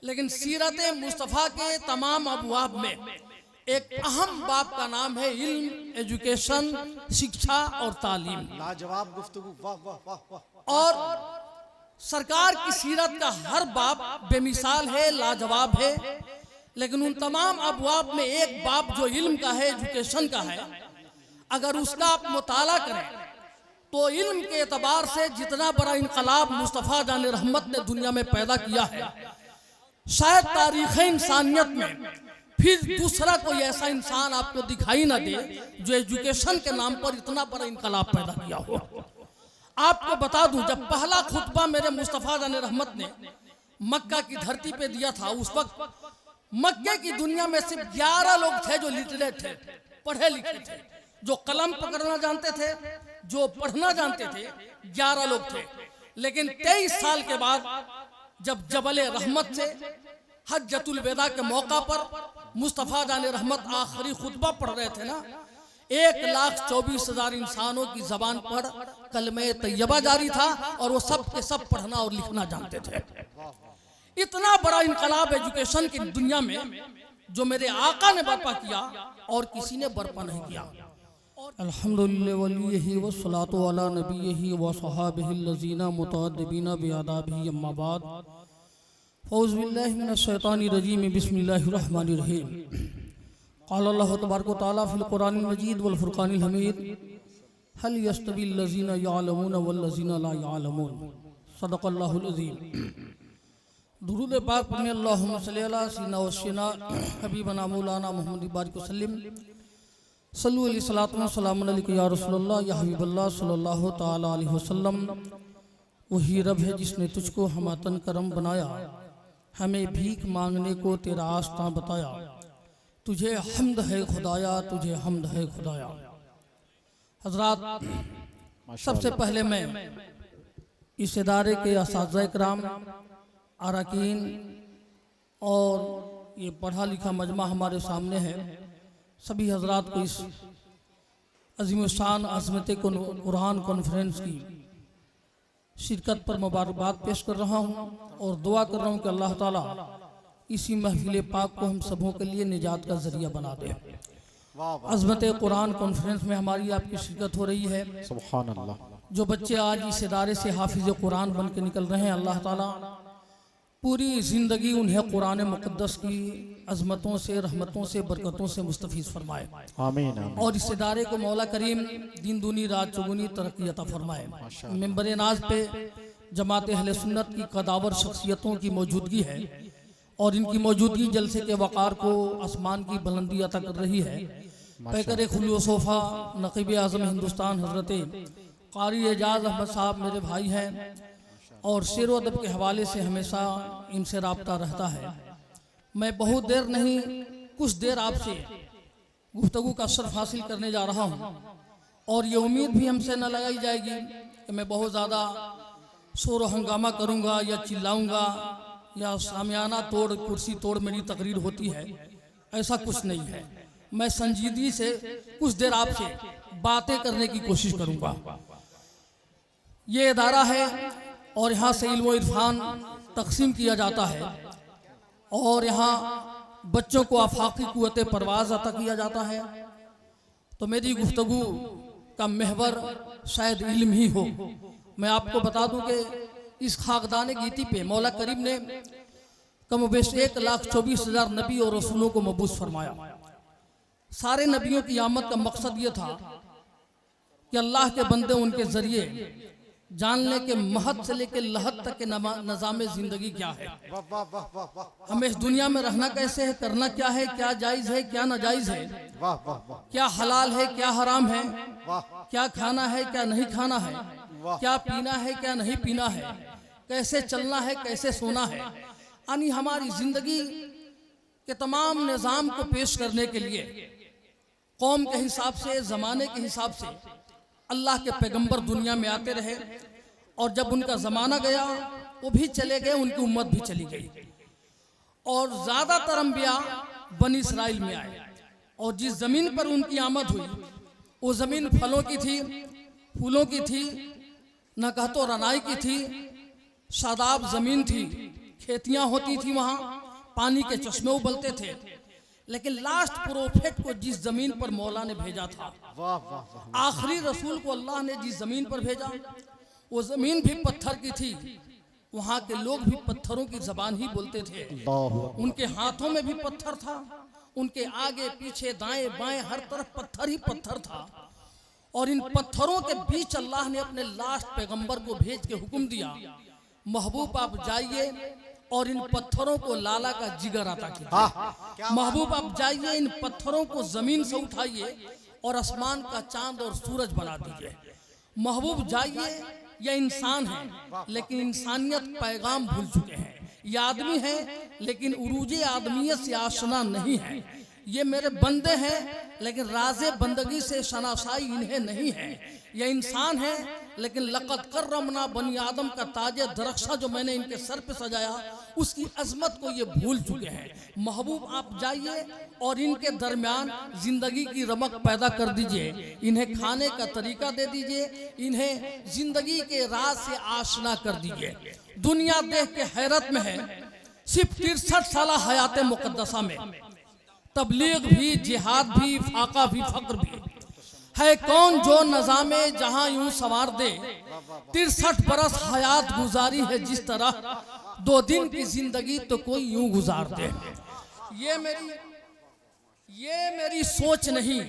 लेकिन सीरत मुस्तफ़ा के तमाम अबवाब में एक अहम बाब का नाम है इल्म, एजुकेशन, शिक्षा और तालीम। लाजवाब गुफ्तगू, वाह वाह वाह वाह। और सरकार की सीरत का हर बाब बेमिसाल है, लाजवाब है। लेकिन उन तमाम अबवाब में एक बाब जो इल्म का है, एजुकेशन का है, अगर उसका आप मुताला करें तो इल्म के एतबार से जितना बड़ा इनकलाब मुस्तफ़ा जान रहमत ने दुनिया में पैदा किया है, शायद तारीख़ इंसानियत में फिर दूसरा कोई ऐसा इंसान आपको दिखाई ना दे जो एजुकेशन के नाम पर इतना बड़ा इनकलाब पैदा किया हो। आपको बता दूं, जब पहला खुतबा मेरे मुस्तफ़ा जान रहमत ने मक्का की धरती पे दिया था, उस वक्त मक्के की दुनिया में सिर्फ 11 लोग थे जो लिटरेट थे, पढ़े लिखे थे, जो कलम पकड़ना जानते थे, जो पढ़ना जानते थे, 11 लोग थे। लेकिन 23 साल के बाद जब जबल रहमत से हज्जतुल वेदा के मौका पर मुस्तफ़ा जान रहमत आखिरी खुतबा पढ़ रहे थे ना, 1,24,000 इंसानों की जबान पर कलमे तैयबा जारी था और वो सब के सब पढ़ना और लिखना जानते थे। इतना बड़ा इनकलाब एजुकेशन की दुनिया में जो मेरे आका ने बर्पा किया और किसी ने बर्पा नहीं किया। अल्हम्दुलिल्लाह वलियही वस्सलातु अला नबियही व सहाबिहिल लज़ीना मुतअद्दिबीना बिआदाबिही अम्मा बाद फ़ौज़ु बिल्लाहि मिनश शैतानिर रजीम बिस्मिल्लाहिर रहमानिर रहीम। क़ाल अल्लाहु तबारक व तआला फ़िल क़ुरानिल मजीद वल फ़ुरक़ानिल हमीद हल यस्तविल लज़ीना यअलमून वल लज़ीना ला यअलमून सदक़ल्लाहुल अज़ीम। दुरूद पाक पढ़ने अल्लाहुम्मा सल्लि अला सय्यिदिना व सय्यिदिना हबीबना मौलाना मुहम्मद बारिक वसल्लम सल्लु अलैहि सलातु व सलामुन अलैका या रसूलल्लाह या हबीबल्लाह सल्लल्लाहु तआला अलैहि वसल्लम। वही रब है जिसने तुझको हमातन करम बनाया, हमें भीख मांगने को तेरा आस्था बताया, तुझे हम्द है खुदाया, तुझे हम्द है खुदाया। हजरात, सबसे पहले मैं इस इदारे के असातिज़ा इकराम, अरकान और ये पढ़ा लिखा मजमा हमारे सामने है, सभी हजरात को इस अज़ीमुश्शान अज़मत कुरान कॉन्फ्रेंस की शिरकत पर मुबारकबाद पेश कर रहा हूँ और दुआ कर रहा हूँ कि अल्लाह ताला इसी महफिल पाक को हम सबों के लिए निजात का जरिया बना दे। अज़मत कुरान कॉन्फ्रेंस में हमारी आपकी शिरकत हो रही है। सुभान अल्लाह। जो बच्चे आज इस इदारे से हाफिज कुरान बन के निकल रहे हैं, अल्लाह ताला पूरी ज़िंदगी उन्हें कुरान मुक़द्दस की अज़मतों से, रहमतों से, बरकतों से मुस्तफ़ीज़ फरमाए। आमीन। और इस इदारे को मौला करीम दिन दूनी रात चौगुनी तरक्की अता फरमाए। मेंबर नाज पे जमात अहले सुन्नत की कदावर शख्सियतों की मौजूदगी है और इनकी मौजूदगी जलसे के वक़ार को आसमान की बुलंदी अता कर रही है। पैकर खुलूसोफ़ा नक़ीब आज़म हिंदुस्तान हज़रत क़ारी एजाज़ अहमद साहब मेरे भाई हैं और शेर व अदब के हवाले से हमेशा इनसे राब्ता रहता है। मैं बहुत देर नहीं, कुछ देर आपसे गुफ्तगू का शर्फ हासिल करने जा रहा हूँ और ये उम्मीद भी हमसे न लगाई जाएगी कि मैं बहुत ज़्यादा शोर व हंगामा करूँगा या चिल्लाऊँगा या सामियाना तोड़ कुर्सी तोड़ मेरी तकरीर होती है, ऐसा कुछ नहीं है। मैं संजीदगी से कुछ देर आपसे बातें करने की कोशिश करूँगा। ये इदारा है और यहाँ से इल्म व इरफान तकसीम किया जाता है और यहाँ बच्चों को आफाकी कुव्वत परवाज़ अता किया जाता है। तो मेरी गुफ्तगू का महवर शायद इल्म ही हो। मैं आपको बता दूं कि इस खाकदान गीती पे मौला करीम ने कम बेश 1,24,000 नबी और रसूलों को मबूस फरमाया। सारे नबियों की आमद का मकसद ये था कि अल्लाह के बंदे उनके ज़रिए जानने के महत से लेकर लहत तक के नज़ाम ज़िंदगी क्या है, हमें इस दुनिया में रहना कैसे है, करना क्या है, क्या जायज़ है, क्या नाजायज़ है, क्या हलाल है, क्या हराम है, क्या खाना है, क्या नहीं खाना है, क्या पीना है, क्या नहीं पीना है, कैसे चलना है, कैसे सोना है। यानी हमारी ज़िंदगी के तमाम निज़ाम को पेश करने के लिए कौम के हिसाब से, ज़माने के हिसाब से अल्लाह के पैगंबर दुनिया में आते रहे और जब उनका ज़माना गया वो भी चले गए, उनकी उम्मत भी चली गई और ज़्यादातर अंबिया बनी इसराइल में आए और जिस ज़मीन पर उनकी आमद हुई वो ज़मीन फलों की थी, फूलों की थी, न कहतो रनाई की थी, शादाब ज़मीन थी, खेतियां होती थी, वहां पानी के चश्मे उबलते थे। लेकिन लास्ट प्रोफेट को जिस जमीन पर मौला ने भेजा था, वाह वाह वाह। आखिरी रसूल को अल्लाह ने जिस जमीन पर भेजा, वो जमीन भी पत्थर की थी। वहां के लोग भी पत्थरों की जबान ही बोलते थे। अल्लाह उनके हाथों में भी पत्थर था, उनके आगे पीछे दाएं बाएं हर तरफ पत्थर ही पत्थर था। और इन पत्थरों के बीच अल्लाह ने अपने लास्ट पैगंबर को भेज के हुक्म दिया, महबूब आप जाइए और इन पत्थरों को लाला का जिगर अता कीजिए। महबूब आप जाइए, इन पत्थरों को जमीन से उठाइए और आसमान का चांद और सूरज बना दीजिए। महबूब जाइए, ये इंसान है लेकिन इंसानियत पैगाम भूल चुके हैं। ये आदमी है लेकिन उरूजे आदमियत से आशना नहीं है। ये मेरे बंदे हैं लेकिन राज़े बंदगी से शनासाई इन्हें नहीं है। ये इंसान है लेकिन लक़द कर्रमना बनी आदम का ताजे दरख्शा जो मैंने इनके सर पे सजाया, उसकी अजमत को ये भूल चुके हैं। महबूब आप जाइए और इनके दरमियान जिंदगी की रमक पैदा कर दीजिए, इन्हें खाने का तरीका दे दीजिए, इन्हें जिंदगी के राज से आशना कर दीजिए। दुनिया देख के हैरत में है। सिर्फ 63 साल हयात मुकद्दसा में तबलीग भी, जिहाद भी, फाका भी, फक्र भी है। कौन जो नज़ामे जहां यूं सवार दे, 63 बरस हयात गुजारी है जिस तरह, 2 दिन की जिंदगी तो कोई यूं गुजार दे। ये मेरी सोच नहीं,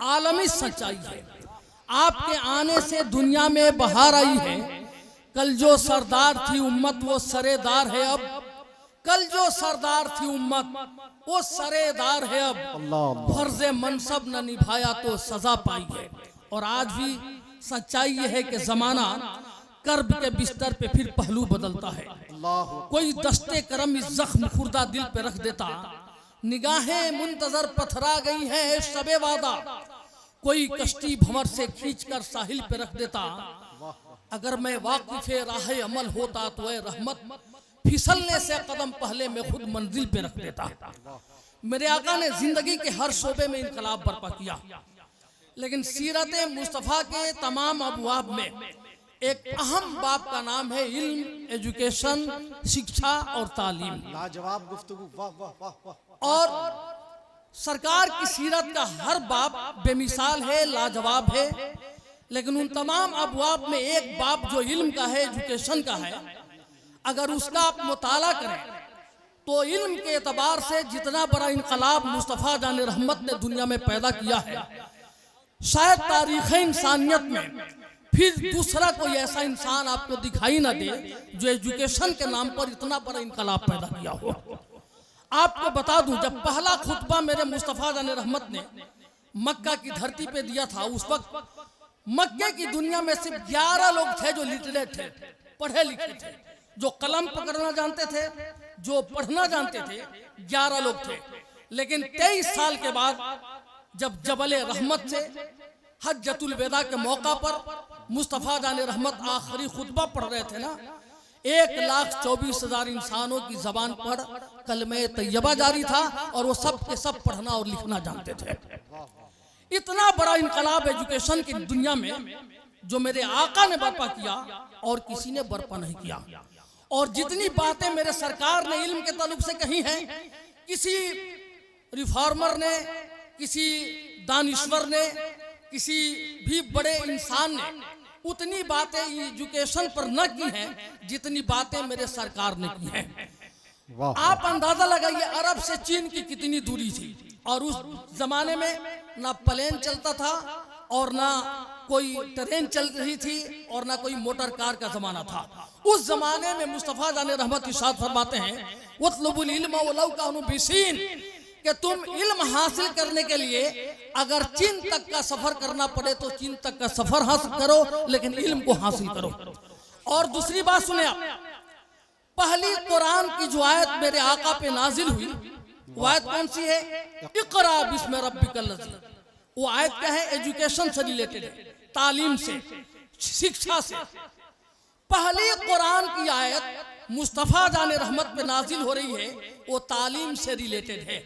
आलमी सच्चाई है। आपके आने से दुनिया में बहार आई है। कल जो सरदार थी उम्मत वो सरेदार है अब। कल जो सरदार थी उम्मत वो सरेदार है अब। फर्ज मनसब न निभाया तो सजा पाई है। और आज भी सच्चाई ये है कि जमाना कर्ब के बिस्तर पे फिर पहलू बदलता है। कोई दस्ते करम इस जख्म खुर्दा दिल पे रख देता, निगाहें मुंतजर पथरा गई है शबे वादा, कोई कश्ती भंवर से खींचकर साहिल पे रख देता। अगर मैं वाकिफ़े राह अमल होता तो ए रहमत, फिसलने से कदम पहले मैं खुद मंजिल पे रख देता। मेरे आका ने जिंदगी के हर शोबे में इनकलाब बर्पा किया, लेकिन सीरत मुस्तफ़ा के तमाम अबवाब में एक अहम बाब का नाम है इल्म, एजुकेशन, शिक्षा और तालीम। लाजवाब गुफ्तगू, वाह वाह वाह वाह। और सरकार की सीरत का हर बाब बेमिसाल है, लाजवाब है। लेकिन उन तमाम अबवाब में एक बाब जो इल्म का है, एजुकेशन का है, अगर उसका आप मुताला करें तो इल्म के एतबार से जितना बड़ा इनकलाब मुस्तफ़ा जान रहमत ने दुनिया में पैदा किया है, शायद तारीख़ इंसानियत में फिर दूसरा कोई ऐसा इंसान आपको दिखाई ना दे जो एजुकेशन के नाम पर इतना बड़ा इनकलाब पैदा किया हो। आपको बता दूं, जब पहला खुतबा मेरे मुस्तफ़ा जान रहमत ने मक्का की धरती पे दिया था, उस वक्त मक्के की दुनिया में सिर्फ 11 लोग थे जो लिटरेट थे, पढ़े लिखे थे, जो कलम पकड़ना जानते थे, जो पढ़ना जानते थे। 11 लोग थे। लेकिन 23 साल के बाद जब जबल रहमत से हज्जतुल वेदा के मौका पर मुस्तफ़ा जान रहमत आखिरी खुतबा पढ़ रहे थे ना, 1,24,000 इंसानों की जबान पर कलमे तैयबा जारी था और वो सब के सब पढ़ना और लिखना जानते थे। इतना बड़ा इनकलाब एजुकेशन की दुनिया में जो मेरे आका ने बर्पा किया और किसी ने बर्पा नहीं किया। और जितनी बातें मेरे सरकार ने इल्म के ताल्लुक से कही हैं, किसी रिफॉर्मर ने, किसी दानिश्वर ने, किसी भी बड़े इंसान ने उतनी बातें एजुकेशन पर न की हैं जितनी बातें मेरे सरकार ने की हैं। आप अंदाजा लगाइए अरब से चीन की कितनी दूरी थी, और उस जमाने में ना प्लेन चलता था और ना कोई ट्रेन चल रही थी और ना कोई मोटर कार का जमाना था। उस जमाने में मुस्तफ़ा जान रहमत इरशाद फरमाते हैं, वतलुबुल इल्म वलौ कानू बिसीन, कि तुम इल्म हासिल करने के लिए अगर चीन तक का सफर करना पड़े तो चीन तक का सफर हासिल करो, लेकिन इल्म को हासिल करो। और दूसरी बात सुने आप, पहली कुरान की जो आयत मेरे आका पे नाजिल हुई, वो आयत कौन सी है? इक़रा बिस्मि रब्बिकल लज़ी। वो आयत क्या है? एजुकेशन से रिलेटेड है, तालीम से, शिक्षा से। पहली कुरान की आयत मुस्तफ़ा जान रहमत पे नाजिल हो रही है, वो तालीम से रिलेटेड है।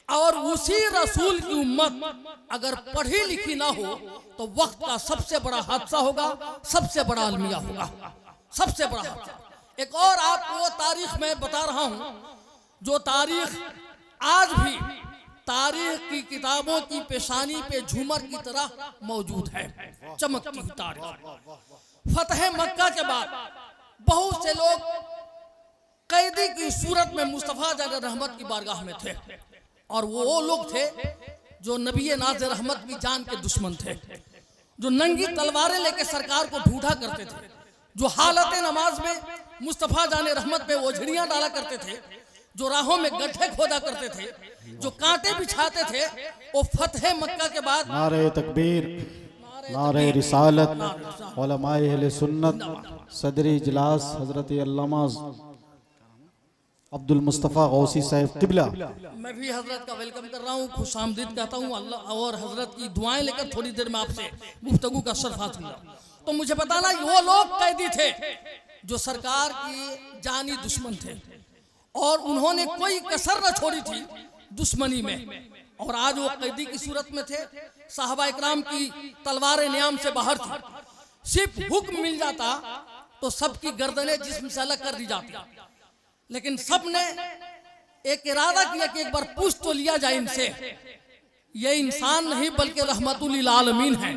और उसी रसूल की उम्मत अगर पढ़ी लिखी ना हो तो वक्त का सबसे बड़ा हादसा होगा, सबसे बड़ा अलमिया होगा, सबसे बड़ा हादसा। एक और आपको वो तारीख मैं बता रहा हूं जो तारीख आज भी तारीख की किताबों की पेशानी पे झूमर की तरह मौजूद है, चमकती हुई तारीख। फतह मक्का के बाद बहुत से लोग कैदी की सूरत में मुस्तफा जान रहमत की बारगाह में थे, और वो लोग थे जो नबी नाज़ रहमत की जान के दुश्मन थे, जो नंगी तलवारें लेके सरकार को ढूंढा करते थे, जो हालत नमाज में मुस्तफा जान रहमत पे ओझड़ियां डाला करते थे, जो राहों में गड्ढे खोदा करते थे, जो कांटे बिछाते थे। वो फतह मक्का के बाद नारे तकबीर, नारे रिसालत, उलमाए अहले सुन्नत, सदरी इजलास हजरत अल्लामा अब्दुल मुस्तफ़ा गौसी साहब किबला। मैं भी हजरत का वेलकम कर रहा हूँ, खुश आमदीद कहता हूँ अल्लाह, और हजरत की दुआएं लेकर थोड़ी देर में आपसे गुफ्तगू का शर्फ हासिल हुआ। तो मुझे बताना वो लोग कैदी थे जो सरकार की जानी दुश्मन थे, और उन्होंने कोई कसर न छोड़ी थी दुश्मनी में, और आज वो कैदी की सूरत में थे। साहबा इकराम की तलवारें नियाम से बाहर थी, सिर्फ हुक्म मिल जाता तो सबकी गर्दनें जिस्म से अलग कर दी जाती, लेकिन सब ने एक इरादा किया कि एक बार पूछ तो लिया जाए इनसे, ये इंसान नहीं बल्कि रहमतुल लिल आलमीन है।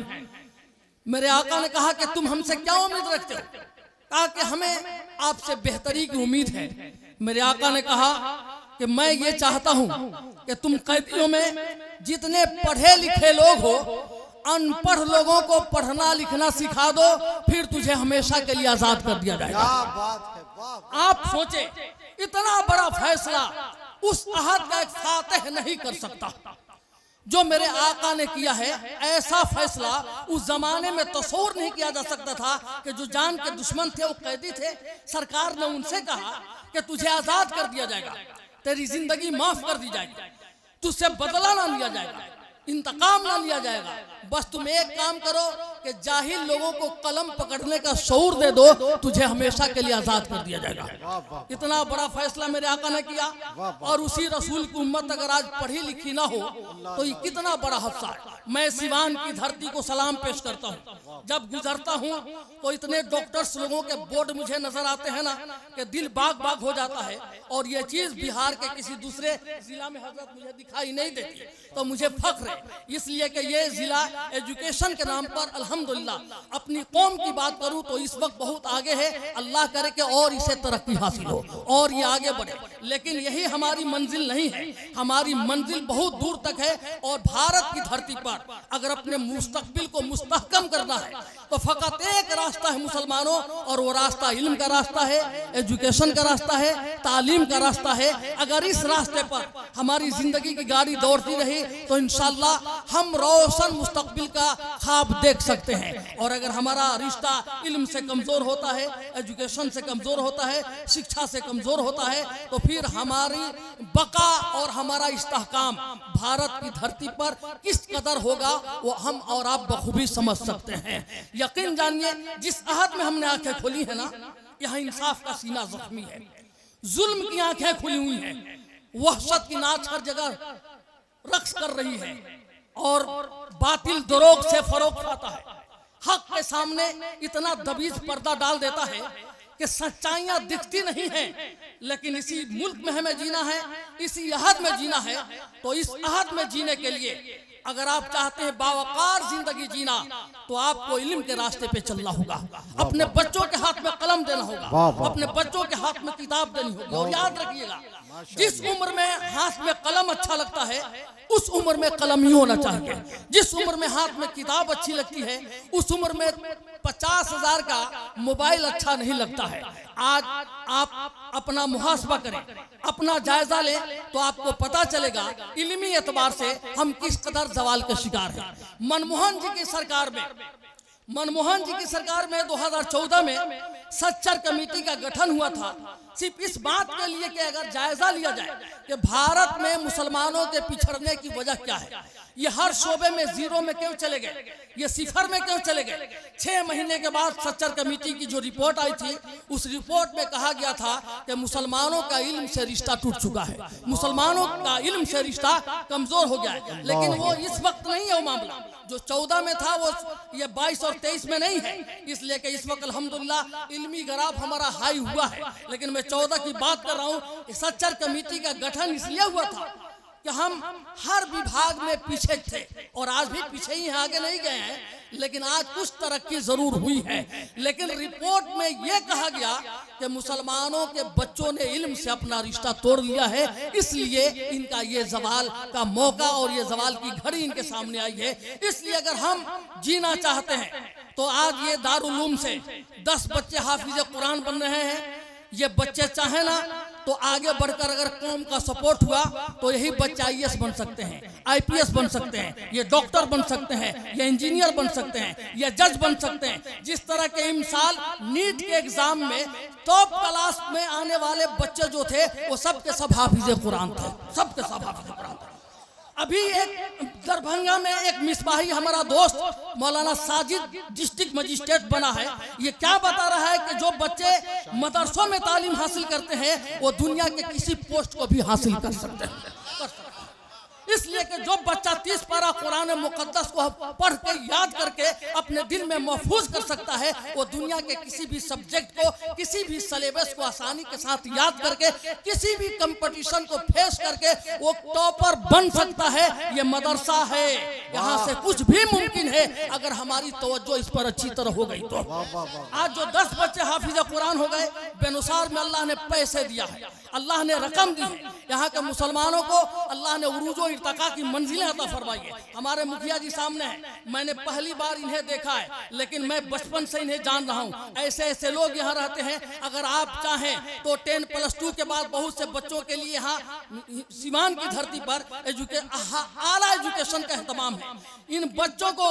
मेरे आका ने कहा कि तुम हमसे क्या उम्मीद रखते हो? कहा कि हमें आपसे बेहतरी की उम्मीद है। मेरे आका ने कहा कि मैं ये चाहता हूं कि तुम कैदियों में जितने पढ़े लिखे लोग हो, अनपढ़ लोगों को पढ़ना लिखना सिखा दो, फिर तुझे हमेशा के लिए आजाद कर दिया जाएगा। क्या बात है, वाह। आप सोचे इतना बड़ा फैसला उस अहद का एक फातिह नहीं कर सकता जो मेरे आका ने किया है। ऐसा फैसला उस जमाने में तस्वूर नहीं किया जा सकता था कि जो जान के दुश्मन थे वो कैदी थे, सरकार ने उनसे कहा कि तुझे आजाद कर दिया जाएगा, तेरी जिंदगी माफ कर दी जाएगी, तुझसे बदला ना लिया जाएगा, इंतकाम ना लिया जाएगा, बस तुम एक काम करो कि जाहिल लोगों को कलम पकड़ने का शऊर दे दो, तुझे हमेशा के लिए आजाद कर दिया जाएगा। इतना बड़ा फैसला मेरे आका ने किया, और उसी रसूल की उम्मत अगर आज पढ़ी लिखी ना हो तो ये कितना बड़ा हादसा है। मैं सिवान की धरती को सलाम पेश करता हूँ। जब गुजरता हूँ तो इतने डॉक्टर्स लोगों के बोर्ड मुझे नजर आते हैं ना कि दिल बाग बाग हो जाता है, और ये चीज बिहार के किसी दूसरे जिला में हजरत मुझे दिखाई नहीं देती, तो मुझे फख्र है इसलिए कि ये जिला एजुकेशन के नाम पर अल्हम्दुलिल्लाह अपनी कौम की बात करूं तो इस वक्त बहुत आगे है। अल्लाह करे कि और इसे तरक्की हासिल हो और ये आगे बढ़े, लेकिन यही हमारी मंजिल नहीं है। हमारी मंजिल बहुत दूर तक है, और भारत की धरती पर अगर अपने मुस्तकबिल को मुस्तहकम करना है तो फकत एक रास्ता है मुसलमानों, और वो रास्ता इल्म का रास्ता है, एजुकेशन का रास्ता है, तालीम का रास्ता है। अगर इस रास्ते पर हमारी जिंदगी की गाड़ी दौड़ती रही तो इंशाअल्लाह हम रोशन मुस्तकबिल का ख्वाब देख सकते हैं। और अगर हमारा रिश्ता इल्म से कमजोर होता है, एजुकेशन से कमजोर होता है, शिक्षा से कमजोर होता है, तो फिर हमारी बका और हमारा इस्तेहकाम भारत की धरती पर किस कदर होगा वो हम और आप बखूबी समझ सकते हैं। यकीन जानिए जिस अहद में हमने आंखें खोली है ना, यहाँ इंसाफ का सीना जख्मी है, जुल्म की आंखें खुली हुई हैं, वहशत की नाच हर जगह रक्स कर रही है, और बातिल दरोग से फरोग खाता है, हक के सामने इतना दबीज पर्दा डाल देता है कि सच्चाइयां दिखती नहीं हैं। लेकिन इसी मुल्क में हमें जीना है, इसी अहद में जीना है, तो इस अहद में जीने के लिए अगर आप चाहते हैं बावकार जिंदगी जीना तो आपको इल्म के रास्ते पे चलना होगा, अपने बच्चों के हाथ में कलम देना होगा, अपने बच्चों के हाथ में किताब देनी होगी। और याद रखिएगा जिस उम्र में हाथ में कलम अच्छा लगता है उस उम्र में कलम ही होना चाहिए। जिस उम्र में हाथ में किताब अच्छी लगती है उस उम्र में 50,000 का मोबाइल अच्छा नहीं लगता है। आज आप अपना मुहासबा करें, अपना जायजा लें तो आपको पता चलेगा इल्मी एतबार से हम किस कदर जवाल के शिकार हैं। मनमोहन जी की सरकार में 2014 में सच्चर कमेटी का गठन हुआ था, सिर्फ इस बात के लिए कि अगर जायजा लिया जाए कि भारत में मुसलमानों के पिछड़ने की वजह क्या है, ये हर शोबे में जीरो में क्यों चले गए, ये सिफर में क्यों चले गए। 6 महीने के बाद सच्चर कमेटी की जो रिपोर्ट आई थी, उस रिपोर्ट में कहा गया था कि मुसलमानों का इल्म से रिश्ता टूट चुका है, मुसलमानों का इल्म से रिश्ता कमजोर हो गया है। लेकिन वो इस वक्त नहीं है, वो मामला जो 14 में था वो ये 22 और 23 में नहीं है। इसलिए कि इस वक्त अल्हम्दुलिल्लाह इल्मी ग्राफ हमारा हाई हुआ है। लेकिन मैं 14 की बात कर रहा हूँ। सच्चर कमेटी का गठन इसलिए हुआ था कि हम हर विभाग में पीछे थे और आज भी पीछे ही हैं, आगे नहीं गए हैं। लेकिन आज कुछ तरक्की जरूर हुई है। लेकिन रिपोर्ट में यह कहा गया कि मुसलमानों के बच्चों ने इल्म से अपना रिश्ता तोड़ लिया है, इसलिए इनका ये जवाल का मौका और ये जवाल की घड़ी इनके सामने आई है। इसलिए अगर हम जीना चाहते हैं तो आज ये दारुल उलूम से 10 बच्चे हाफिज कुरान बन रहे हैं। ये बच्चे चाहे ना तो आगे बढ़कर अगर कौम का सपोर्ट हुआ तो यही बच्चे IAS बन सकते हैं, IPS बन सकते हैं, ये डॉक्टर बन सकते हैं, ये इंजीनियर बन सकते हैं, ये जज बन सकते हैं। जिस तरह के इमसाल नीट के एग्जाम में टॉप क्लास में आने वाले बच्चे जो थे वो सब के सब हाफिज कुरान थे, सब के सब हाफिज कुरान थे। अभी एक दरभंगा में एक मिसबाही हमारा दोस्त मौलाना साजिद डिस्ट्रिक्ट मजिस्ट्रेट बना है। ये क्या बता रहा है कि जो बच्चे मदरसों में तालीम हासिल करते हैं वो दुनिया के किसी पोस्ट को भी हासिल कर सकते हैं। इसलिए कि जो बच्चा 30 पारा कुरान मुकद्दस को पढ़ के याद करके अपने दिल में महफूज कर सकता है, वो दुनिया के किसी भी सब्जेक्ट को, किसी भी सिलेबस को आसानी के साथ याद करके, किसी भी कंपटीशन को फेस करके वो टॉपर बन सकता है। ये मदरसा है, यहाँ से कुछ भी मुमकिन है अगर हमारी तवज्जो इस पर अच्छी तरह हो गई तो। आज जो 10 बच्चे हाफिज कुरान हो गए, बेनुसार में अल्लाह ने पैसे दिया है, अल्लाह ने रकम दी है। यहाँ के मुसलमानों को अल्लाह ने उरूजो इर्तका की मंजिलें अता फरमाई है। हमारे मुखिया जी सामने हैं, मैंने पहली बार इन्हें देखा है, लेकिन मैं बचपन से इन्हें जान रहा हूँ। ऐसे ऐसे लोग यहाँ रहते हैं। अगर आप चाहें तो 10+2 के बाद बहुत से बच्चों के लिए यहाँ सीवान की धरती पर आला एजुकेशन का इंतजाम है। इन बच्चों को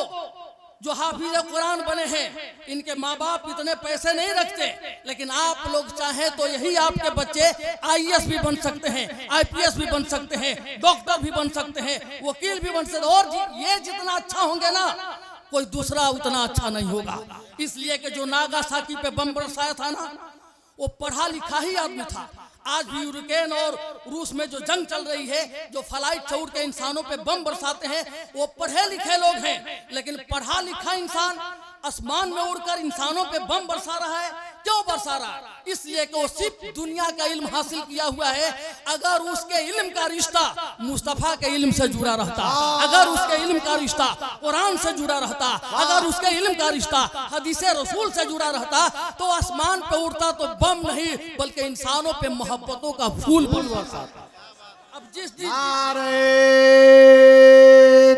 जो हाफिज कुरान बने हैं, इनके माँ बाप इतने पैसे नहीं रखते, लेकिन आप लोग चाहें तो यही आपके बच्चे IAS भी बन सकते हैं, IPS भी बन सकते हैं, डॉक्टर भी बन सकते हैं, वकील भी बन सकते हैं। और ये जितना अच्छा होंगे ना, कोई दूसरा उतना अच्छा नहीं होगा। इसलिए कि जो नागासाकी पे बम बरसाया था ना, वो पढ़ा लिखा ही आदमी था। आज भी यूक्रेन और रूस में जो जंग चल रही है, जो फ्लाइट से उड़ के इंसानों पे बम बरसाते हैं, वो पढ़े लिखे लोग हैं। लेकिन पढ़ा लिखा इंसान आसमान में उड़कर इंसानों पे बम बरसा रहा है। क्यों बरसा रहा है? इसलिए कि वो सिर्फ दुनिया का इल्म हासिल किया हुआ है। अगर उसके इल्म का रिश्ता मुस्तफा के इल्म से जुड़ा रहता, अगर उसके इल्म का रिश्ता कुरान से जुड़ा रहता, अगर उसके इल्म का रिश्ता हदीस रसूल से जुड़ा रहता, तो आसमान पे उड़ता तो बम नहीं बल्कि इंसानों पे मोहब्बतों का फूल बरसाता। अब जिस दिन नारे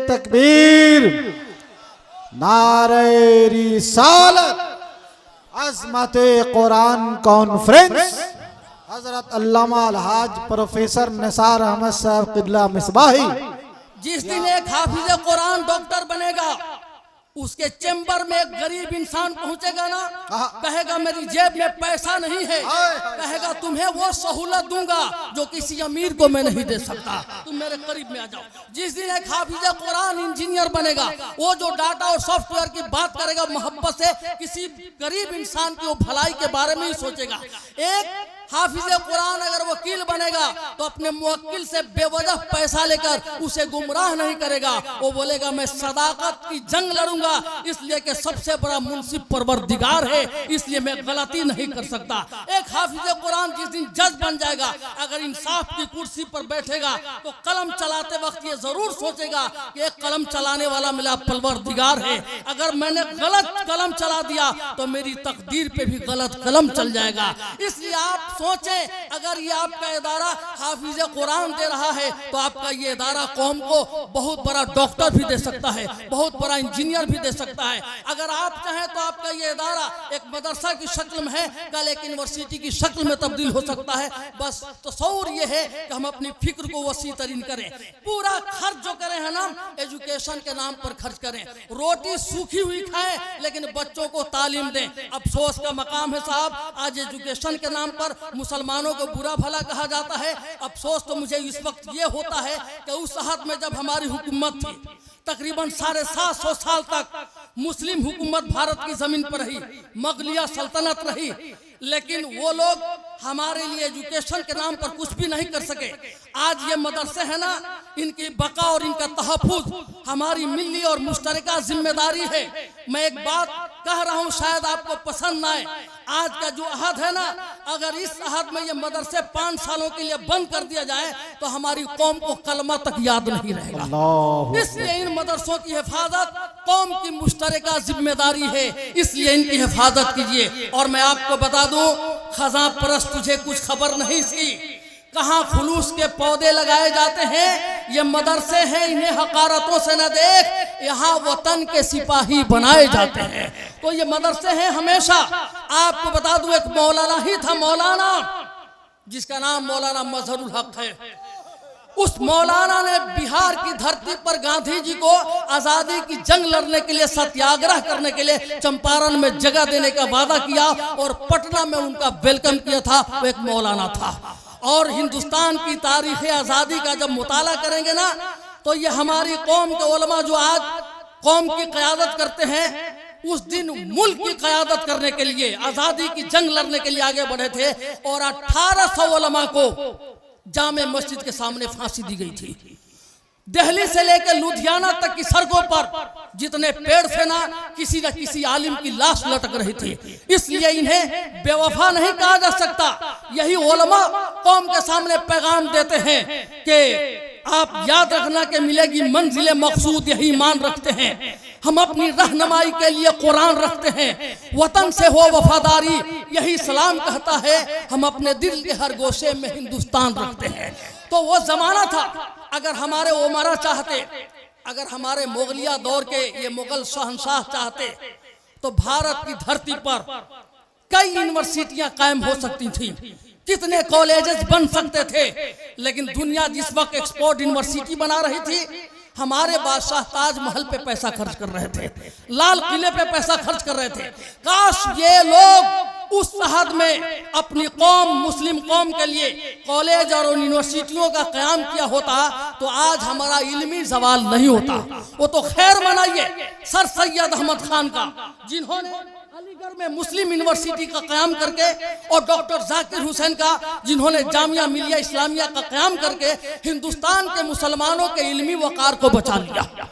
तकबीर, नारे रिसालत, अज़मत कुरान कॉन्फ्रेंस, हजरत अल्लामा अलहाज प्रोफेसर निसार अहमद साहब क़िबला मिसबाही। जिस दिन एक हाफिज कुरान डॉक्टर बनेगा, उसके चेंबर में एक गरीब इंसान पहुंचेगा ना, कहेगा मेरी जेब में पैसा नहीं है, कहेगा तुम्हें वो सहूलत दूंगा जो किसी अमीर को मैं नहीं दे सकता, तुम मेरे करीब में आ जाओ। जिस दिन एक हाफिज कुरान इंजीनियर बनेगा, वो जो डाटा और सॉफ्टवेयर की बात करेगा मोहब्बत से, किसी गरीब इंसान की वो भलाई के बारे में ही सोचेगा। एक हाफिज कुरान अगर वकील बनेगा तो अपने मुवक्किल से बेवजह पैसा लेकर उसे गुमराह नहीं करेगा। वो बोलेगा मैं सदाकत की जंग लड़ूंगा, इसलिए कि सबसे बड़ा मुंसिफ परवरदिगार है, इसलिए मैं गलती नहीं कर सकता। एक हाफिज कुरान जिस दिन जज बन जाएगा, अगर इंसाफ की कुर्सी पर बैठेगा तो कलम चलाते वक्त ये जरूर सोचेगा कि एक कलम चलाने वाला मेरा परवरदिगार है। अगर मैंने गलत कलम चला दिया तो मेरी तकदीर पे भी गलत कलम चल जाएगा। इसलिए आप सोचें, अगर ये आपका इदारा हाफिज कुरान दे रहा है तो आपका ये इदारा कौम को बहुत बड़ा डॉक्टर भी दे सकता है, बहुत बड़ा इंजीनियर भी दे सकता है। अगर आप चाहें तो आपका ये इदारा एक मदरसा की शक्ल में है, कल एक यूनिवर्सिटी की शक्ल में तब्दील हो सकता है। बस तस्वूर ये है कि हम अपनी फिक्र को वसी तरीन करें। पूरा खर्च जो करें है ना, एजुकेशन के नाम पर खर्च करें। रोटी सूखी हुई खाएं लेकिन बच्चों को तालीम दें। अफसोस का मकाम है साहब, आज एजुकेशन के नाम पर मुसलमानों को बुरा भला कहा जाता है। अफसोस तो मुझे इस वक्त ये होता है कि उस हाथ में जब हमारी हुकूमत थी, तकरीबन 750 साल तक मुस्लिम हुकूमत भारत की जमीन पर रही, मुगलिया सल्तनत रही, लेकिन वो लोग हमारे लिए एजुकेशन के नाम पर कुछ भी नहीं कर सके। आज ये मदरसे हैं ना, इनकी बका और इनका तहफ़्फ़ुज़ हमारी मिली और मुश्तरका जिम्मेदारी है। मैं एक बात कह रहा हूँ, शायद आपको पसंद ना आए। आज का जो अहद है ना, अगर इस अहद में ये मदरसे 5 सालों के लिए बंद कर दिया जाए तो हमारी कौम को कलमा तक याद नहीं रहेगा। इसलिए इन मदरसों की हिफाजत कौम की मुश्तरका जिम्मेदारी है, इसलिए इनकी हिफाजत कीजिए। और मैं आपको बता दूं, खजा परस्त तुझे कुछ खबर नहीं सी, कहाँ खुलूस के पौधे लगाए जाते हैं। ये मदरसे हैं, इन्हें हकारतों से न देख, यहाँ वतन के सिपाही बनाए जाते हैं। तो ये मदरसे हैं हमेशा। आपको बता दूं, एक मौलाना ही था, मौलाना जिसका नाम मौलाना मजहरुल हक है। उस मौलाना ने बिहार की धरती पर गांधी जी को आजादी की जंग लड़ने के लिए, सत्याग्रह करने के लिए चंपारण में जगह देने का वादा किया और पटना में उनका वेलकम किया था। वो एक मौलाना था। और हिंदुस्तान की तारीख आजादी का जब मुताला करेंगे ना, तो ये हमारी कौम के उलमा जो आज कौम की क़यादत करते हैं, उस दिन मुल्क की क़यादत करने के लिए, आजादी की जंग लड़ने के लिए आगे बढ़े थे। और 1800 उलमा को जामे मस्जिद के सामने फांसी दी गई थी। दिल्ली से लेकर लुधियाना तक की सड़कों पर जितने पेड़ थे ना, किसी न किसी आलिम की लाश लटक रही थी। इसलिए इन्हें बेवफा नहीं कहा जा सकता। यही उलमा कौम के सामने पैगाम देते हैं कि आप याद रखना कि मिलेगी मंजिल मकसूद, यही ईमान रखते हैं। हम अपनी रहनुमाई के लिए कुरान रखते हैं। वतन से हो वफादारी, यही इस्लाम कहता है। हम अपने दिल के हर गोशे में हिंदुस्तान रखते हैं। तो वो जमाना था। अगर हमारे उमरा चाहते, अगर हमारे मुगलिया दौर के ये मुगल शहंशाह चाहते, तो भारत की धरती पर कई यूनिवर्सिटियां कायम हो सकती थी, कितने कॉलेजेस बन सकते थे। लेकिन दुनिया जिस वक्त एक्सपोर्ट यूनिवर्सिटी बना रही थी, हमारे बादशाह ताजमहल पे पैसा खर्च कर रहे थे, लाल किले पे पैसा खर्च कर रहे थे। काश ये लोग उस सहद में अपनी कौम, मुस्लिम कौम के लिए कॉलेज और यूनिवर्सिटियों का क़याम किया होता, तो आज हमारा इल्मी जवाल नहीं होता। वो तो खैर मनाइए सर सैयद अहमद खान का, जिन्होंने अलीगढ़ में मुस्लिम यूनिवर्सिटी का क़याम करके, और डॉक्टर जाकिर हुसैन का, जिन्होंने जामिया मिलिया इस्लामिया का क़याम करके हिंदुस्तान के मुसलमानों के इल्मी वक़ार को बचा लिया।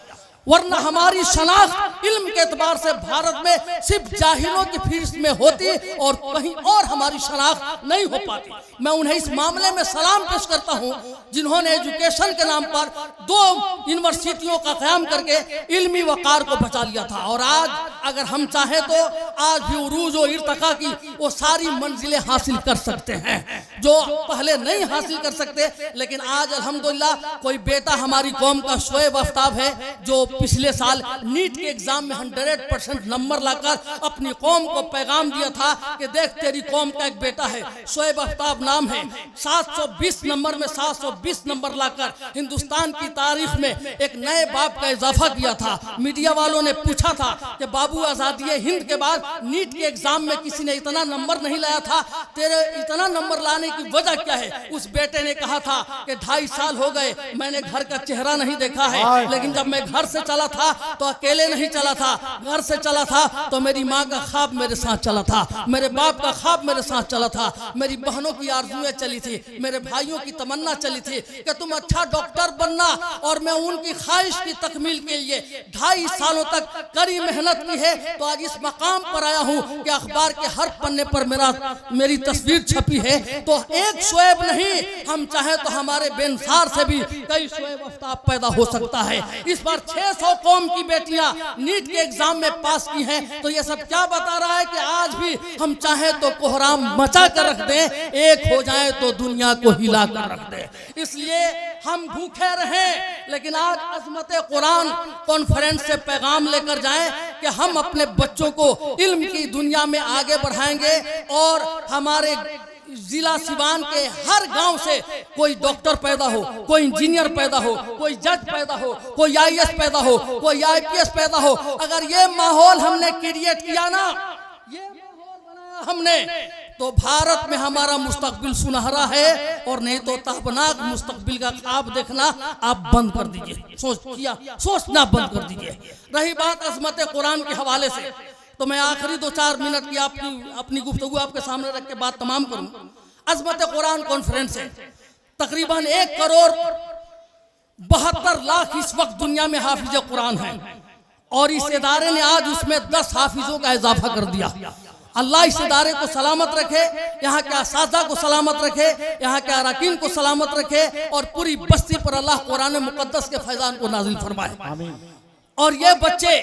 वरना हमारी शनाख्त इल्म के एतबार से भारत में सिर्फ जाहिलों की फीस में होती और कहीं और हमारी शनाख्त नहीं हो पाती। मैं उन्हें इस मामले में सलाम पेश करता हूँ, जिन्होंने एजुकेशन के नाम पर 2 यूनिवर्सिटियों का क़याम करके इल्मी वक़ार को बचा लिया था। और आज अगर हम चाहें तो आज भी उरूज और इर्तिका की वो सारी मंजिलें हासिल कर सकते हैं जो पहले नहीं हासिल कर सकते। लेकिन आज अल्हम्दुलिल्लाह कोई बेटा हमारी कौम का शोएब आफ्ताब है, जो पिछले साल नीट के एग्जाम में 100% नंबर लाकर अपनी कौम को पैगाम दिया था कि देख तेरी कौम का एक बेटा है, शोएब आफ्ताब नाम है, 720 नंबर में 720 नंबर लाकर हिंदुस्तान की तारीख में एक नए बाब का इजाफा किया था। मीडिया वालों ने पूछा था कि बाबू आज़ादी हिंद के बाद नीट के एग्जाम में किसी ने इतना नंबर नहीं लाया था, तेरे इतना नंबर लाने की वजह क्या है? उस बेटे ने कहा था कि 2.5 साल हो गए मैंने घर का चेहरा नहीं देखा है, लेकिन जब मैं घर से चला था तो अकेले नहीं चला था, घर से चला था तो मेरी माँ का ख्वाब मेरे साथ चला था, मेरे बाप का ख्वाब मेरे साथ चला था, मेरी बहनों की आरज़ुएं चली थी, मेरे भाइयों की तमन्ना चली थी कि तुम अच्छा डॉक्टर बनना। और मैं उनकी ख्वाहिश की तकमील के लिए 2.5 सालों तक कड़ी मेहनत की है, तो आज इस मकाम पर आया हूँ कि अखबार के हर पन्ने पर मेरी तस्वीर छपी है। तो एक शोएब नहीं, हम चाहे तो हमारे बेनसार से भी कई शोएब आफ्ताब पैदा हो सकता है। इस बार 600 कौम की बेटियां नीट के एग्जाम में पास की हैं, तो ये सब क्या बता रहा है कि आज भी हम चाहे तो कोहराम मचा कर रख दें, एक हो जाए तो दुनिया को हिला कर रख दें। इसलिए हम भूखे रहें, लेकिन आज अज़मत कुरान कॉन्फ्रेंस से पैगाम लेकर जाएं कि हम अपने बच्चों को इल्म की दुनिया में आगे बढ़ाएंगे। और हमारे जिला सिवान के हर गांव से कोई डॉक्टर पैदा हो, कोई इंजीनियर पैदा हो, कोई जज पैदा हो, कोई IAS पैदा हो, कोई IPS पैदा हो। अगर ये माहौल हमने क्रिएट किया ना, ये माहौल बनाया हमने, तो भारत में हमारा मुस्तकबिल सुनहरा है, और नहीं तो तहबनाक मुस्तकबिल का ख्वाब देखना आप बंद कर दीजिए, सोचना बंद कर दीजिए। रही बात अजमत कुरान के हवाले से, तो मैं आखिरी 2-4 मिनट की अपनी गुफ्तगू आपके सामने रख के बात तमाम करूं। अजमत कुरान कॉन्फ्रेंस है, तकरीबन 1,72 लाख इस वक्त दुनिया में हाफिज कुरान है, और इस इदारे ने आज उसमें 10 हाफिजों का इजाफा कर दिया। अल्लाह इस इदारे को सलामत रखे, यहाँ के असातिज़ा को सलामत रखे, यहाँ के अरकान को सलामत रखे, और पूरी बस्ती पर अल्लाह कुरान मुक़द्दस के फैज़ान को नाज़िल फरमाए। और ये बच्चे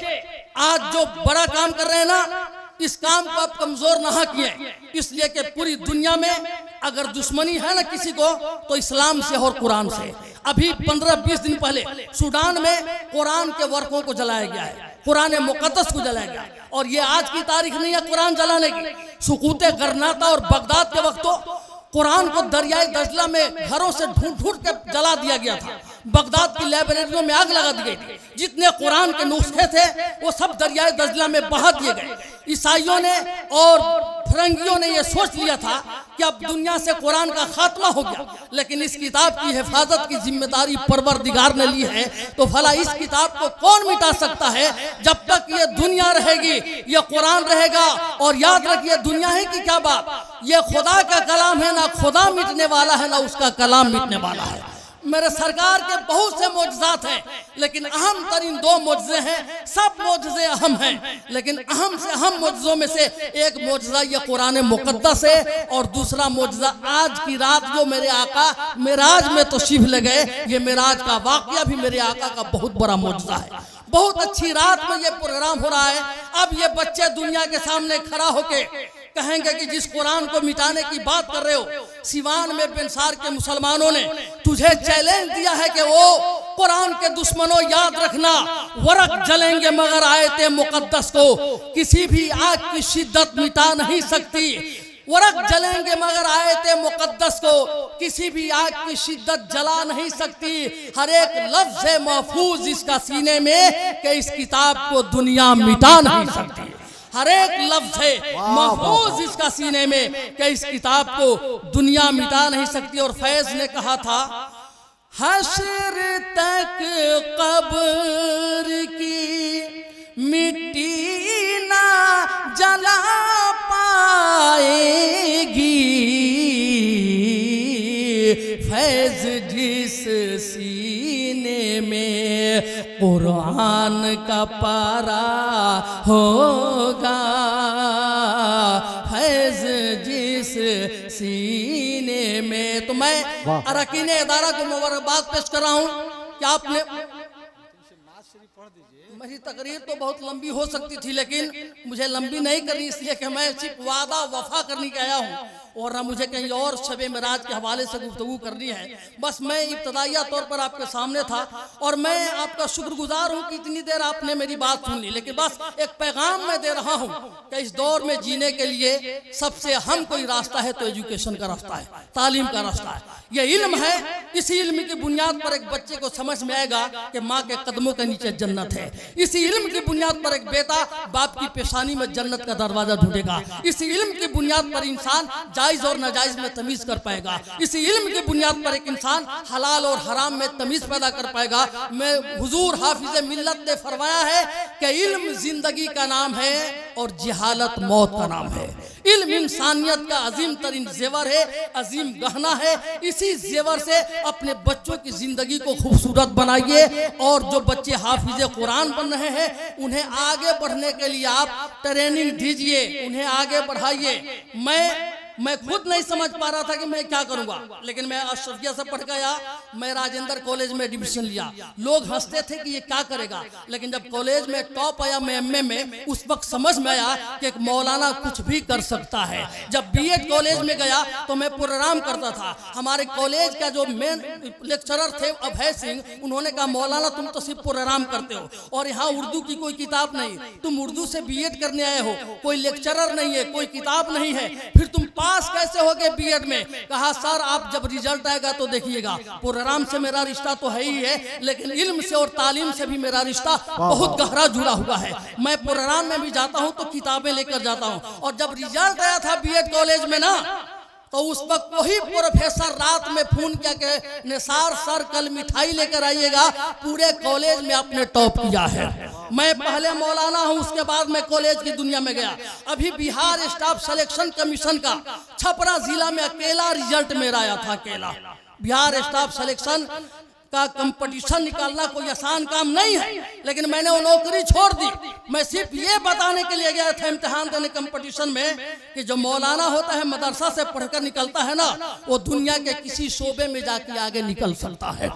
आज जो बड़ा काम कर रहे हैं ना, इस काम को आप कमजोर ना किए, इसलिए कि पूरी दुनिया में अगर दुश्मनी है ना किसी को, तो इस्लाम से और कुरान से। अभी 15-20 दिन पहले सूडान में कुरान के वर्कों को जलाया गया है, कुरान मुक़द्दस को जलाया गया, और ये आज की तारीख नहीं है कुरान जलाने की। सुकूत गरनाता और बगदाद के वक्त तो कुरान को दरियाए दजला में घरों से ढूंढ के जला दिया गया था। बगदाद की लाइब्रेरियों में आग लगा दी गई थी। जितने कुरान के नुस्खे थे वो सब दरियाए दजला में बहा दिए गए। ईसाइयों ने और फिरंगियों ने ये सोच लिया था कि अब दुनिया से कुरान का खात्मा हो गया, लेकिन इस किताब की हिफाजत की जिम्मेदारी परवरदिगार ने ली है। तो भला इस किताब को कौन मिटा सकता है? जब तक ये दुनिया रहेगी ये कुरान रहेगा। और याद रखिए, दुनिया है कि क्या बात, ये खुदा का कलाम है, ना खुदा मिटने वाला है ना उसका कलाम मिटने वाला है। मेरे सरकार के बहुत से मोजज़ात हैं, लेकिन अहम तरीन 2 मोजज़े हैं। सब मोजज़े अहम हैं, लेकिन अहम से अहम मोजज़ों में से एक मोजज़ा ये कुरान मुक़द्दस है, और दूसरा मोजज़ा आज की रात जो मेरे आका मेराज में तशरीफ़ ले गए, ये मेराज का वाक़या भी मेरे आका का बहुत बड़ा मोजज़ा है। बहुत अच्छी रात में ये प्रोग्राम हो रहा है। अब ये बच्चे दुनिया के सामने खड़ा होके कहेंगे कि जिस कुरान को मिटाने की बात कर रहे हो, सिवान में बेनसार के मुसलमानों ने तुझे चैलेंज दिया है कि वो कुरान के दुश्मनों याद रखना, वरक जलेंगे मगर आयते मुक़द्दस को किसी भी आग की शिद्दत मिटा नहीं सकती। वरक जलेंगे मगर आयते मुक़द्दस को किसी भी आग की शिद्दत जला नहीं सकती। हर एक लफ्ज़ है महफूज इसका सीने में कि इस किताब को दुनिया मिटा नहीं सकती। हर एक लफ्ज़ है महफूज इसका सीने में कि इस किताब को दुनिया मिटा नहीं सकती। और फैज़ ने कहा था, हश्र तक कब्र की मिट्टी ना जला पाएगी, फैज़ जिस सीने में कुरान का पारा होगा, फैज़ जिस सीने में। तो मैं अरकान इदारा को मुबारकबाद पेश कर रहा हूँ कि आपने, मेरी तकरीर तो बहुत लंबी हो सकती थी, लेकिन मुझे लंबी नहीं करनी, इसलिए कि मैं सिर्फ वादा वफा करने के आया हूँ, और ना मुझे कहीं और शबे मेराज के हवाले से गुफ्तगू करनी है। बस मैं इब्तदाइया तौर पर आपके सामने था, और मैं आपका शुक्रगुजार हूँ कि इतनी देर आपने मेरी बात सुन ली। लेकिन बस एक पैगाम मैं दे रहा हूँ कि इस दौर में जीने के लिए सबसे अहम कोई रास्ता है तो एजुकेशन का रास्ता है, तालीम का रास्ता है। ये इल्म है, इसी इल्म की बुनियाद पर एक बच्चे को समझ में आएगा कि माँ के कदमों के नीचे जन्नत है। इसी इल्म की बुनियाद पर एक बेटा बाप की पेशानी में जन्नत का दरवाजा ढूंढेगा। इसी इल्म की बुनियाद पर इंसान जायज और नाजायज में तमीज कर पाएगा। इसी इल्म की बुनियाद पर एक इंसान हलाल और हराम में तमीज पैदा कर पाएगा। मैं हुजूर हाफिज मिल्लत ने फरमाया है कि इल्म जिंदगी का नाम है और जहालत मौत का नाम है। इल्म इंसानियत का अजीम तरीन जेवर है, अजीम गहना है। इसी जेवर से अपने बच्चों की जिंदगी को खूबसूरत बनाइए, और जो बच्चे हाफिज कुरान बन रहे हैं उन्हें आगे बढ़ने के लिए आप ट्रेनिंग दीजिए, उन्हें आगे बढ़ाइए। मैं खुद नहीं समझ पा रहा था कि मैं क्या करूंगा, लेकिन मैं अशरफिया से पढ़ गया, मैं राजेंद्र कॉलेज में एडमिशन लिया। लोग हंसते थे कि ये क्या करेगा, लेकिन जब कॉलेज में टॉप आया, मैं एमए में, उस वक्त समझ में आया कि एक मौलाना कुछ भी कर सकता है। जब बीएड कॉलेज में गया तो मैं प्रोग्राम करता था। हमारे कॉलेज का जो मेन लेक्चरर थे अभय सिंह, उन्होंने कहा मौलाना तुम तो सिर्फ प्रोग्राम करते हो और यहाँ उर्दू की कोई किताब नहीं, तुम उर्दू से बीएड करने आए हो, कोई लेक्चरर नहीं है, कोई किताब नहीं है, फिर तुम पास कैसे हो गए बीएड में? कहा सर आप जब रिजल्ट आएगा तो देखिएगा, प्रोग्राम से मेरा रिश्ता तो है ही है, लेकिन इल्म से और तालीम से भी मेरा रिश्ता बहुत गहरा जुड़ा हुआ है। मैं प्रोग्राम में भी जाता हूँ तो किताबें लेकर जाता हूँ। और जब रिजल्ट आया था बीएड कॉलेज में ना, तो उस वक्त वही प्रोफेसर रात में फोन किया कि निसार सर कल मिठाई लेकर आइएगा, पूरे कॉलेज में आपने टॉप किया है। मैं पहले मौलाना हूं, उसके बाद मैं कॉलेज की दुनिया में गया। अभी बिहार स्टाफ सिलेक्शन कमीशन का छपरा जिला में अकेला रिजल्ट मेरा आया था, अकेला। बिहार स्टाफ सिलेक्शन का कंपटीशन निकालना कोई आसान काम नहीं है, लेकिन मैंने वो नौकरी छोड़ दी। मैं सिर्फ ये बताने के लिए गया था इम्तिहान देने कंपटीशन में कि जो मौलाना होता है मदरसा से पढ़कर निकलता है ना, वो दुनिया के किसी शोबे में जाके आगे निकल सकता है।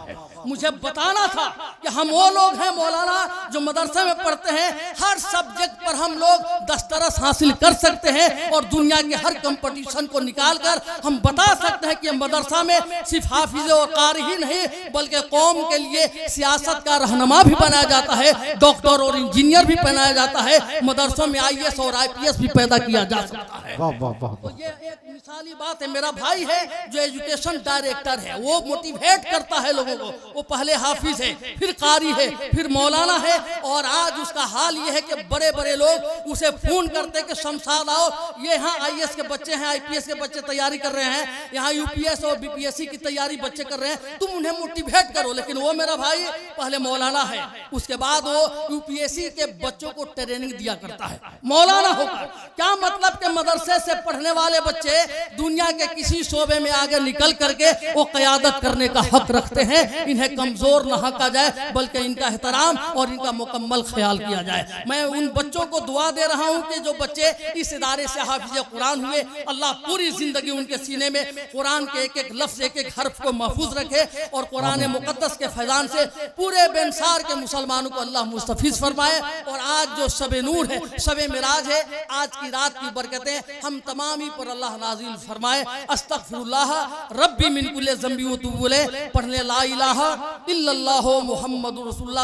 मुझे बताना था कि हम वो लोग हैं मौलाना जो मदरसे में पढ़ते हैं, हर सब्जेक्ट पर हम लोग दस्तरस हासिल कर सकते हैं और दुनिया के हर कंपटीशन को निकाल कर हम बता सकते हैं कि मदरसा में सिर्फ हाफिज और कारी ही नहीं, बल्कि कौम के लिए सियासत का रहनुमा भी बनाया जाता है, डॉक्टर और इंजीनियर भी बनाया जाता है, मदरसों में आईएएस और आईपीएस भी पैदा किया जा सकता है। तो ये एक मिसाली बात है। मेरा भाई है जो एजुकेशन डायरेक्टर है, वो मोटिवेट करता है लोगों को। वो पहले हाफिज है, फिर कारी है, फिर मौलाना है, और आज उसका हाल ये है कि बड़े बड़े लोग उसे फोन करते कि शमशाद आओ, ये यहाँ आईएएस के बच्चे हैं, आईपीएस के बच्चे तैयारी कर रहे हैं, यहाँ यूपीएस और बीपीएससी की तैयारी बच्चे कर रहे हैं, तुम उन्हें मोटिवेट करो। लेकिन वो मेरा भाई पहले मौलाना है, उसके बाद वो यूपीएससी के बच्चों को ट्रेनिंग दिया करता है मौलाना होकर। क्या मतलब कि मदरसे से पढ़ने वाले बच्चे दुनिया के किसी शोबे में आगे निकल करके वो क़यादत करने का हक रखते हैं। इन्हें कमजोर न हका जाए, बल्कि इनका एहतराम और इनका मुकम्मल ख्याल किया जाए। मैं उन बच्चों को दुआ दे रहा हूं कि जो बच्चे इस इदारे से हाफिज कुरान हुए, अल्लाह पूरी जिंदगी उनके सीने में कुरान के एक एक लफ्ज एक एक हर्फ को महफूज रखे, और कुरान मुकद्दस के फैजान से पूरे बेनसार के मुसलमानों को अल्लाह मुस्तफीज फरमाए। और आज जो शब नूर है, शब मिराज है, आज की रात की बरकतें हम तमाम ही पर अल्लाह नाजिल फरमाए। अस्तगफिरुल्लाह रब्बी मिन कुल्ली ज़ंबी व तूबु इलैह, पढ़ने ला इलाहा इल्लल्लाहु मुहम्मदुर रसूलुल्लाह।